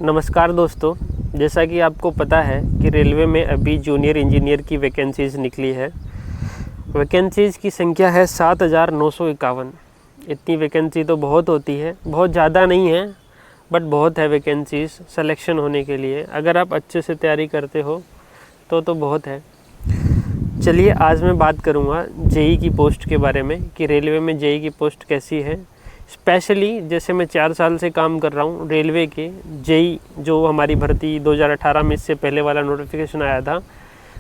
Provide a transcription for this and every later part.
नमस्कार दोस्तों, जैसा कि आपको पता है कि रेलवे में अभी जूनियर इंजीनियर की वैकेंसीज़ निकली है। वैकेंसीज़ की संख्या है 7,951। इतनी वैकेंसी तो बहुत होती है, बहुत ज़्यादा नहीं है बट बहुत है वैकेंसीज़ सिलेक्शन होने के लिए। अगर आप अच्छे से तैयारी करते हो तो बहुत है। चलिए आज मैं बात करूँगा जेई की पोस्ट के बारे में कि रेलवे में जेई की पोस्ट कैसी है। स्पेशली जैसे मैं 4 साल से काम कर रहा हूँ रेलवे के, जेई जो हमारी भर्ती 2018 में इससे पहले वाला नोटिफिकेशन आया था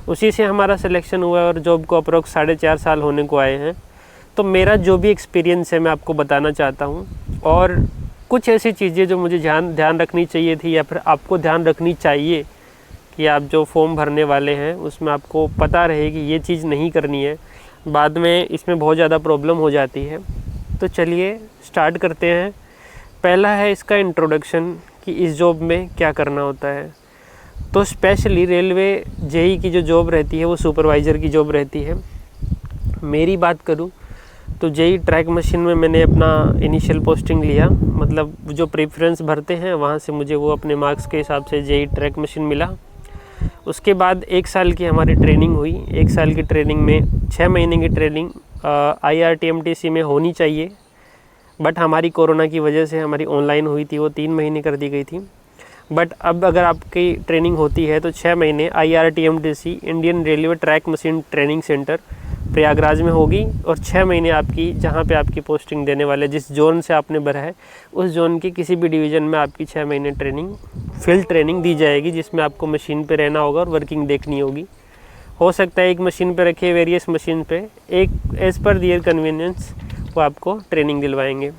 उसी से हमारा सिलेक्शन हुआ है और जॉब को अप्रोक्स 4.5 साल होने को आए हैं। तो मेरा जो भी एक्सपीरियंस है मैं आपको बताना चाहता हूँ और कुछ ऐसी चीज़ें जो मुझे ध्यान रखनी चाहिए थी या फिर आपको ध्यान रखनी चाहिए कि आप जो फॉर्म भरने वाले हैं उसमें आपको पता रहे कि ये चीज़ नहीं करनी है, बाद में इसमें बहुत ज़्यादा प्रॉब्लम हो जाती है। तो चलिए स्टार्ट करते हैं। पहला है इसका इंट्रोडक्शन कि इस जॉब में क्या करना होता है। तो स्पेशली रेलवे जेई की जो जॉब रहती है वो सुपरवाइज़र की जॉब रहती है। मेरी बात करूं तो जेई ट्रैक मशीन में मैंने अपना इनिशियल पोस्टिंग लिया, मतलब जो प्रेफरेंस भरते हैं वहाँ से मुझे वो अपने मार्क्स के हिसाब से जेई ट्रैक मशीन मिला। उसके बाद 1 साल की हमारी ट्रेनिंग हुई। 1 साल की ट्रेनिंग में 6 महीने की ट्रेनिंग IRTMTC में होनी चाहिए, बट हमारी कोरोना की वजह से हमारी ऑनलाइन हुई थी, वो 3 महीने कर दी गई थी। बट अब अगर आपकी ट्रेनिंग होती है तो 6 महीने IRTMTC Indian railway track machine training centre Prayagraj में होगी और 6 महीने आपकी जहाँ पे आपकी पोस्टिंग देने वाले जिस जोन से आपने भरा है उस जोन के किसी भी डिवीज़न में आपकी 6 महीने ट्रेनिंग फील्ड ट्रेनिंग दी जाएगी, जिसमें आपको मशीन पे रहना होगा और वर्किंग देखनी होगी। हो सकता है एक मशीन पे रखे वेरियस मशीन पे एक एज़ पर दियर कन्वीनियंस वो आपको ट्रेनिंग दिलवाएंगे।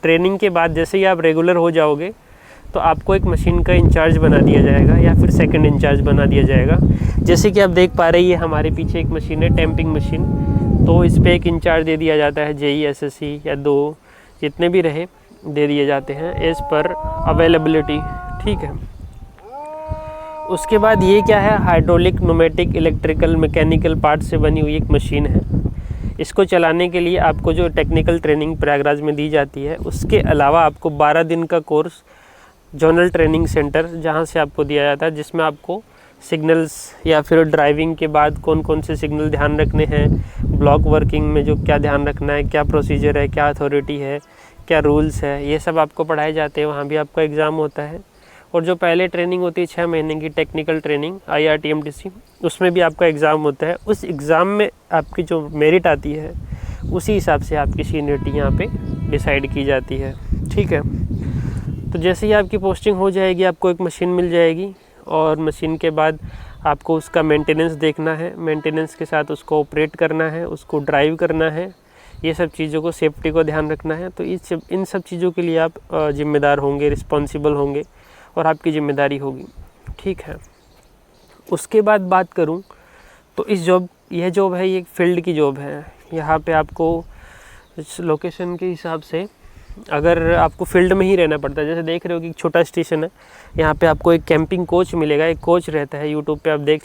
ट्रेनिंग के बाद जैसे ही आप रेगुलर हो जाओगे तो आपको एक मशीन का इंचार्ज बना दिया जाएगा या फिर सेकंड इंचार्ज बना दिया जाएगा। जैसे कि आप देख पा रहे हैं हमारे पीछे एक मशीन है टैंपिंग मशीन, तो इस पर एक इंचार्ज दे दिया जाता है। जेई SSC या 2 जितने भी रहे दे दिए जाते हैं एज़ पर अवेलेबिलिटी, ठीक है। उसके बाद ये क्या है, hydraulic, pneumatic, electrical, mechanical part से बनी हुई एक मशीन है। इसको चलाने के लिए आपको जो टेक्निकल ट्रेनिंग प्रयागराज में दी जाती है उसके अलावा आपको 12 दिन का कोर्स जोनल ट्रेनिंग सेंटर जहां से आपको दिया जाता है, जिसमें आपको सिग्नल्स या फिर ड्राइविंग के बाद कौन कौन से सिग्नल ध्यान रखने हैं, ब्लॉक वर्किंग में जो क्या ध्यान रखना है, क्या प्रोसीजर है, क्या अथॉरिटी है, क्या रूल्स है, ये सब आपको पढ़ाए जाते हैं। वहाँ भी आपका एग्ज़ाम होता है। और जो पहले ट्रेनिंग होती है 6 महीने की टेक्निकल ट्रेनिंग IRTMTC, उसमें भी आपका एग्ज़ाम होता है। उस एग्ज़ाम में आपकी जो मेरिट आती है उसी हिसाब से आपकी सीनियरिटी यहाँ पे डिसाइड की जाती है, ठीक है। तो जैसे ही आपकी पोस्टिंग हो जाएगी आपको एक मशीन मिल जाएगी और मशीन के बाद आपको उसका मेंटेनेंस देखना है, मेंटेनेंस के साथ उसको ऑपरेट करना है, उसको ड्राइव करना है, ये सब चीज़ों को, सेफ्टी को ध्यान रखना है। तो इन सब चीज़ों के लिए आप जिम्मेदार होंगे, रिस्पॉन्सिबल होंगे और आपकी ज़िम्मेदारी होगी, ठीक है। उसके बाद बात करूं तो यह जॉब है, ये एक फील्ड की जॉब है। यहाँ पे आपको इस लोकेशन के हिसाब से अगर आपको फील्ड में ही रहना पड़ता है। जैसे देख रहे हो कि एक छोटा स्टेशन है, यहाँ पे आपको एक कैंपिंग कोच मिलेगा। एक कोच रहता है, यूट्यूब पे आप देख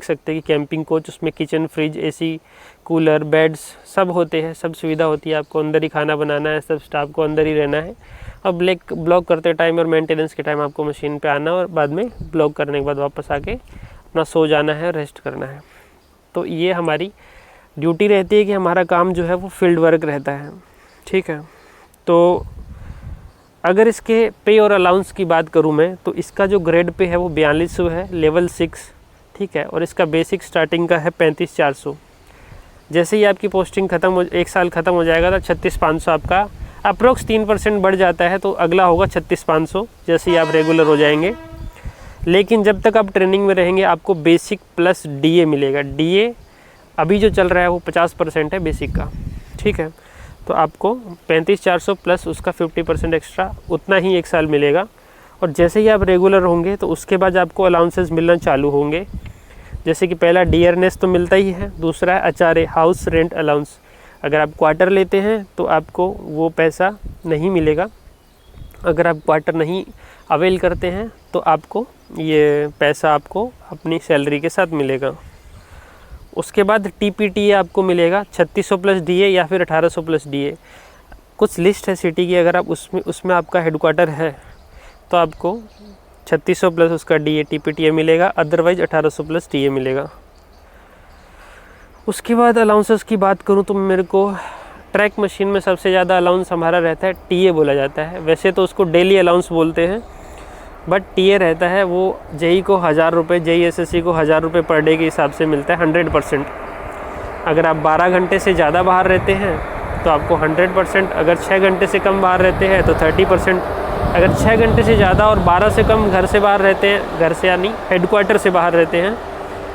सकते हैं कि कैंपिंग कोच, उसमें kitchen, fridge, AC, cooler, beds सब होते हैं, सब सुविधा होती है। आपको अंदर ही खाना बनाना है, सब स्टाफ को अंदर ही रहना है। अब ब्लॉक करते टाइम और मेंटेनेंस के टाइम आपको मशीन पे आना और बाद में ब्लॉक करने के बाद वापस आके अपना सो जाना है, रेस्ट करना है। तो ये हमारी ड्यूटी रहती है कि हमारा काम जो है वो फील्ड वर्क रहता है, ठीक है। तो अगर इसके पे और अलाउंस की बात करूं मैं तो इसका जो ग्रेड पे है वो 4200 है, लेवल 6, ठीक है। और इसका बेसिक स्टार्टिंग का है 35,400। जैसे ही आपकी पोस्टिंग 1 साल ख़त्म हो जाएगा तो 36,500 आपका अप्रोक्स 3% बढ़ जाता है, तो अगला होगा 36,500 जैसे ही आप रेगुलर हो जाएंगे। लेकिन जब तक आप ट्रेनिंग में रहेंगे आपको बेसिक प्लस DA मिलेगा। DA अभी जो चल रहा है वो 50% है बेसिक का, ठीक है। तो आपको 35,400 प्लस उसका 50% एक्स्ट्रा उतना ही 1 साल मिलेगा। और जैसे ही आप रेगुलर होंगे तो उसके बाद आपको अलाउंसेस मिलना चालू होंगे। जैसे कि पहला डियरनेस तो मिलता ही है, दूसरा है HRA, हाउस रेंट अलाउंस। अगर आप क्वार्टर लेते हैं तो आपको वो पैसा नहीं मिलेगा। अगर आप क्वार्टर नहीं अवेल करते हैं तो आपको ये पैसा आपको अपनी सैलरी के साथ मिलेगा। उसके बाद TPTA आपको मिलेगा 3600 प्लस DA या फिर 1800 प्लस DA। कुछ लिस्ट है सिटी की, अगर आप उसमें आपका हेडक्वार्टर है तो आपको 3600 प्लस उसका DA TPTA मिलेगा, अदरवाइज 1800 प्लस TA मिलेगा। उसके बाद अलाउंसेस की बात करूं तो मेरे को ट्रैक मशीन में सबसे ज़्यादा अलाउंस हमारा रहता है TA बोला जाता है। वैसे तो उसको डेली अलाउंस बोलते हैं, बट TA रहता है वो JEE को 1000 रुपये, JEE SSC को 1000 रुपये पर डे के हिसाब से मिलता है 100%। अगर आप 12 घंटे से ज़्यादा बाहर रहते हैं तो आपको 100%, अगर 6 घंटे से कम बाहर रहते हैं तो 30%, अगर 6 घंटे से ज़्यादा और 12 से कम घर से बाहर रहते हैं, घर से यानी हेडक्वार्टर से बाहर रहते हैं,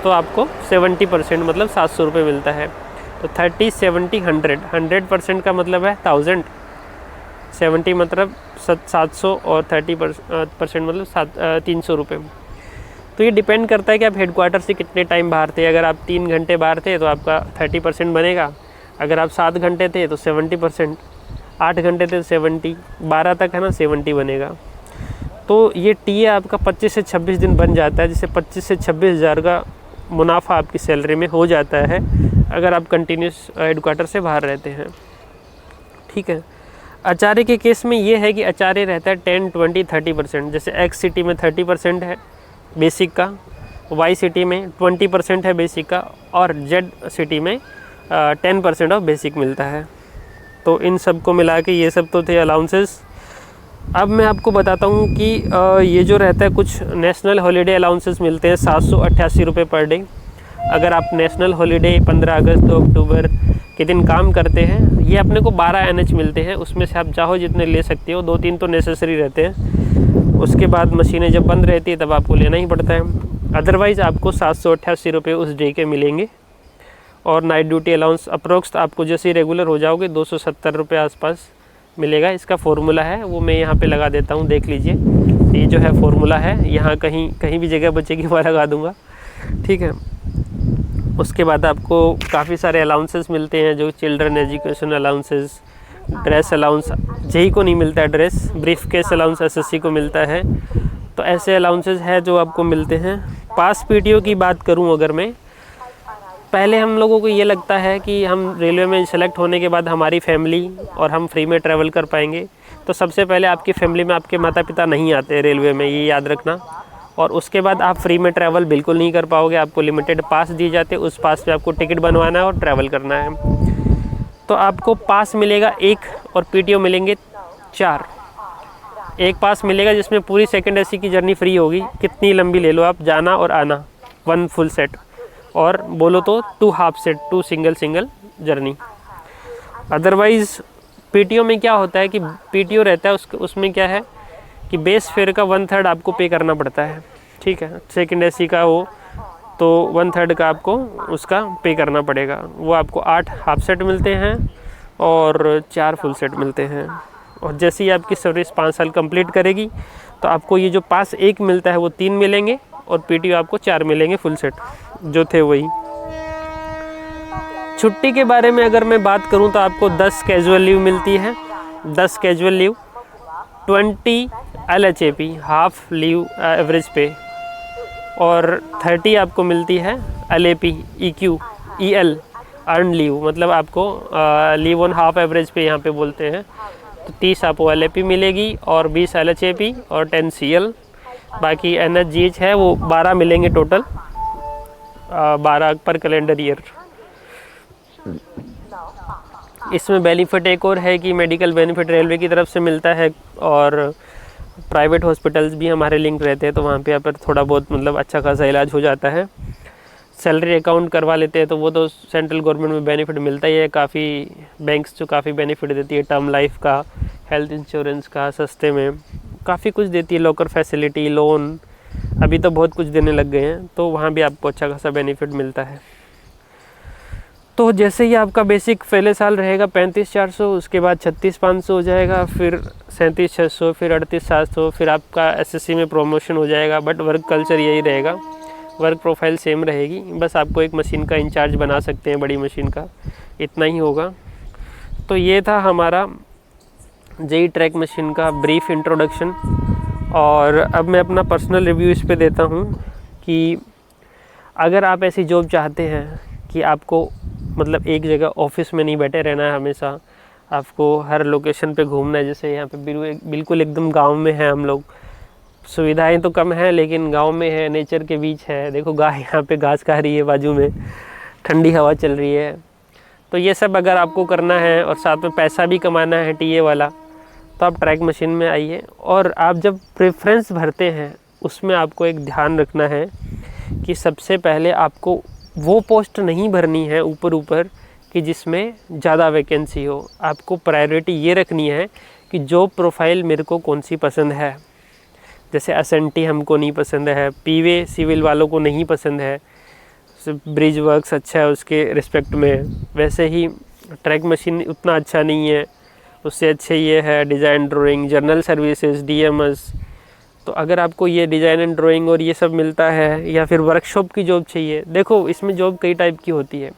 तो आपको 70% मतलब 700 रुपये मिलता है। तो 30, 70, 100, 100% का मतलब है 1000, 70 मतलब 700 और 30% मतलब 300 रुपये। तो ये डिपेंड करता है कि आप हेडक्वार्टर से कितने टाइम बाहर थे। अगर आप 3 घंटे बाहर थे तो आपका 30% बनेगा, अगर आप 7 घंटे थे तो 70%, 8 घंटे थे तो 70, 12 तक है ना 70 बनेगा। तो ये TA आपका 25 से 26 दिन बन जाता है, जिससे 25 से 26 हज़ार का मुनाफा आपकी सैलरी में हो जाता है अगर आप कंटिन्यूस हेडक्वार्टर से बाहर रहते हैं। ठीक है। आचार्य के केस में ये है कि आचार्य रहता है 10, 20, 30%। जैसे X सिटी में 30% है बेसिक का, Y सिटी में 20% है बेसिक का, और Z सिटी में 10% ऑफ बेसिक मिलता है। तो इन सब को मिला के ये सब तो थे अलाउंसेस। अब मैं आपको बताता हूँ कि ये जो रहता है, कुछ नेशनल हॉलीडे अलाउंसेस मिलते हैं 788 रुपये पर डे। अगर आप नेशनल हॉलीडे 15 अगस्त 2 अक्टूबर के दिन काम करते हैं, ये अपने को 12 NH मिलते हैं, उसमें से आप चाहो जितने ले सकते हो, 2-3 तो नेसेसरी रहते हैं। उसके बाद मशीनें जब बंद रहती है तब आपको लेना ही पड़ता है। अदरवाइज़ आपको 788 रुपये उस डे के मिलेंगे। और नाइट ड्यूटी अलाउंस अप्रोक्स आपको जैसे ही रेगुलर हो जाओगे 270 रुपये आसपास मिलेगा। इसका फॉर्मूला है वो मैं यहाँ पे लगा देता हूँ, देख लीजिए। ये जो है फॉर्मूला है, यहाँ कहीं भी जगह बचेगी मैं लगा दूँगा। ठीक है। उसके बाद आपको काफ़ी सारे अलाउंसेस मिलते हैं, जो children education allowances, dress allowance JEE को नहीं मिलता है, dress brief case allowance SSC को मिलता है। तो ऐसे अलाउंसेस है जो आपको मिलते हैं। पास PTO की बात करूँ अगर मैं, पहले हम लोगों को ये लगता है कि हम रेलवे में सेलेक्ट होने के बाद हमारी फैमिली और हम फ्री में ट्रैवल कर पाएंगे। तो सबसे पहले आपकी फैमिली में आपके माता पिता नहीं आते रेलवे में, ये याद रखना। और उसके बाद आप फ्री में ट्रैवल बिल्कुल नहीं कर पाओगे, आपको लिमिटेड पास दिए जाते, उस पास पे आपको टिकट बनवाना है और ट्रैवल करना है। तो आपको पास मिलेगा 1 और PTO मिलेंगे 4। एक पास मिलेगा जिसमें पूरी सेकंड AC की जर्नी फ्री होगी, कितनी लंबी ले लो आप, जाना और आना, 1 फुल सेट, और बोलो तो 2 half set, 2 single journey. Otherwise PTO में क्या होता है कि PTO रहता है उसमें क्या है कि बेस फेयर का 1/3 आपको पे करना पड़ता है। ठीक है। सेकंड AC का हो तो 1/3 का आपको उसका पे करना पड़ेगा। वो आपको 8 हाफ सेट मिलते हैं और 4 फुल सेट मिलते हैं। और जैसे ही आपकी सर्विस 5 साल कंप्लीट करेगी तो आपको ये जो पास 1 मिलता है वो 3 मिलेंगे, और PTO आपको 4 मिलेंगे फुल सेट जो थे वही। छुट्टी के बारे में अगर मैं बात करूं तो आपको 10 कैजुअल लीव मिलती है, 10 casual leave, 20 LHAP half leave average पे, और 30 आपको मिलती है LAP EQ EL earn leave, मतलब आपको लीव ऑन हाफ एवरेज पे यहाँ पे बोलते हैं। तो 30 आपको LAP मिलेगी और 20 LHAP और 10 CL। बाकी NHGH है वो 12 मिलेंगे टोटल, 12 पर कैलेंडर ईयर। इसमें बेनिफिट एक और है कि मेडिकल बेनिफिट रेलवे की तरफ से मिलता है, और प्राइवेट हॉस्पिटल्स भी हमारे लिंक रहते हैं, तो वहाँ पे पर थोड़ा बहुत मतलब अच्छा खासा इलाज हो जाता है। सैलरी अकाउंट करवा लेते हैं तो वो तो सेंट्रल गवर्नमेंट में बेनिफिट मिलता ही है। काफ़ी बैंक्स जो काफ़ी बेनिफिट देती है, टर्म लाइफ का, हेल्थ इंश्योरेंस का, सस्ते में काफ़ी कुछ देती है, लॉकर फैसिलिटी, लोन, अभी तो बहुत कुछ देने लग गए हैं, तो वहाँ भी आपको अच्छा खासा बेनिफिट मिलता है। तो जैसे ही आपका बेसिक पहले साल रहेगा 35,400, उसके बाद 36,500 हो जाएगा, फिर 37,600, फिर 38,700, फिर आपका SSC में प्रमोशन हो जाएगा। बट वर्क कल्चर यही रहेगा, वर्क प्रोफाइल सेम रहेगी, बस आपको एक मशीन का इंचार्ज बना सकते हैं, बड़ी मशीन का, इतना ही होगा। तो ये था हमारा JEE ट्रैक मशीन का ब्रीफ इंट्रोडक्शन। और अब मैं अपना पर्सनल रिव्यू इस पे देता हूँ कि अगर आप ऐसी जॉब चाहते हैं कि आपको मतलब एक जगह ऑफिस में नहीं बैठे रहना है हमेशा, आपको हर लोकेशन पे घूमना है, जैसे यहाँ पे बिल्कुल एकदम गांव में है हम लोग, सुविधाएं तो कम है, लेकिन गांव में है, नेचर के बीच है। देखो गाय यहाँ पे घास खा रही है, बाजू में ठंडी हवा चल रही है। तो ये सब अगर आपको करना है और साथ में पैसा भी कमाना है टीए वाला, तो आप ट्रैक मशीन में आइए। और आप जब प्रेफरेंस भरते हैं उसमें आपको एक ध्यान रखना है कि सबसे पहले आपको वो पोस्ट नहीं भरनी है ऊपर कि जिसमें ज़्यादा वैकेंसी हो। आपको प्रायोरिटी ये रखनी है कि जो प्रोफाइल मेरे को कौन सी पसंद है। जैसे एसएनटी हमको नहीं पसंद है, पीवे सिविल वालों को नहीं पसंद है, ब्रिज वर्क्स अच्छा है उसके रिस्पेक्ट में, वैसे ही ट्रैक मशीन उतना अच्छा नहीं है, उससे अच्छे ये है design drawing, journal services, DMs. तो अगर आपको ये डिज़ाइन एंड ड्राइंग और ये सब मिलता है, या फिर वर्कशॉप की जॉब चाहिए, देखो इसमें जॉब कई टाइप की होती है।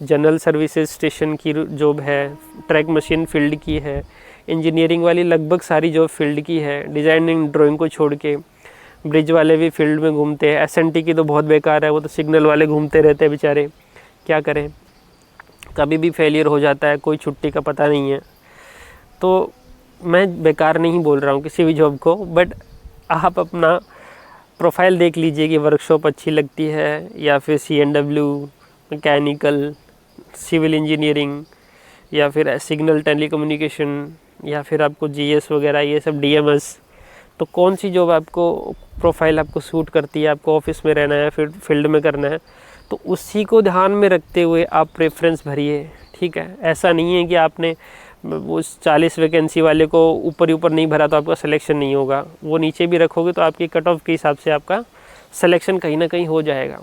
जनरल सर्विसेज स्टेशन की जॉब है, ट्रैक मशीन फील्ड की है, इंजीनियरिंग वाली लगभग सारी जॉब फील्ड की है, डिज़ाइन एंड ड्राइंग को छोड़ के। ब्रिज वाले भी फील्ड में घूमते हैं। एसएनटी की तो बहुत बेकार है, वो तो सिग्नल वाले घूमते रहते हैं बेचारे, क्या करें, कभी भी फेलियर हो जाता है, कोई छुट्टी का पता नहीं है। तो मैं बेकार नहीं बोल रहा हूँ किसी भी जॉब को, बट आप अपना प्रोफाइल देख लीजिए कि वर्कशॉप अच्छी लगती है, या फिर CNW, मैकेनिकल, सिविल इंजीनियरिंग, या फिर सिग्नल टेलीकम्युनिकेशन, या फिर आपको GS वगैरह ये सब DMS। तो कौन सी जॉब आपको प्रोफाइल आपको सूट करती है, आपको ऑफिस में रहना है, फिर फील्ड में करना है, तो उसी को ध्यान में रखते हुए आप प्रेफरेंस भरिए, ठीक है। ऐसा नहीं है कि आपने उस 40 वैकेंसी वाले को ऊपर नहीं भरा तो आपका सिलेक्शन नहीं होगा। वो नीचे भी रखोगे तो आपकी कट ऑफ के हिसाब से आपका सिलेक्शन कहीं ना कहीं हो जाएगा।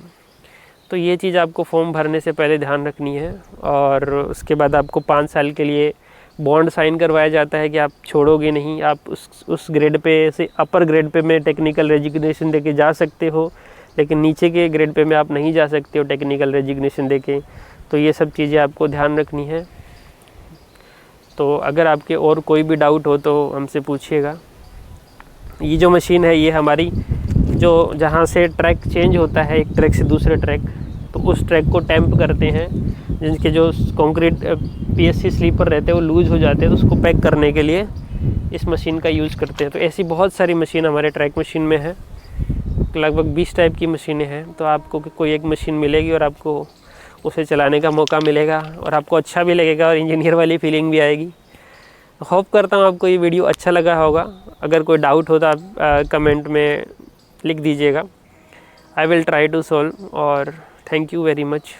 तो ये चीज़ आपको फॉर्म भरने से पहले ध्यान रखनी है। और उसके बाद आपको 5 साल के लिए बॉन्ड साइन करवाया जाता है कि आप छोड़ोगे नहीं, आप उस ग्रेड पे से अपर ग्रेड पे में टेक्निकल रेजिग्नेशन देके जा सकते हो, लेकिन नीचे के ग्रेड पे में आप नहीं जा सकते हो टेक्निकल रेजिग्नेशन देके। तो ये सब चीज़ें आपको ध्यान रखनी है। तो अगर आपके और कोई भी डाउट हो तो हमसे पूछिएगा। ये जो मशीन है ये हमारी, जो जहाँ से ट्रैक चेंज होता है एक ट्रैक से दूसरे ट्रैक, तो उस ट्रैक को टैंप करते हैं। जिनके जो कंक्रीट PSC स्लीपर रहते हैं वो लूज़ हो जाते हैं, तो उसको पैक करने के लिए इस मशीन का यूज़ करते हैं। तो ऐसी बहुत सारी मशीन हमारे ट्रैक मशीन में है, लगभग 20 टाइप की मशीनें हैं। तो आपको कोई एक मशीन मिलेगी और आपको उसे चलाने का मौका मिलेगा, और आपको अच्छा भी लगेगा और इंजीनियर वाली फीलिंग भी आएगी। होप करता हूँ आपको ये वीडियो अच्छा लगा होगा। अगर कोई डाउट हो तो आप कमेंट में लिख दीजिएगा, I will try to solve. और थैंक यू वेरी मच।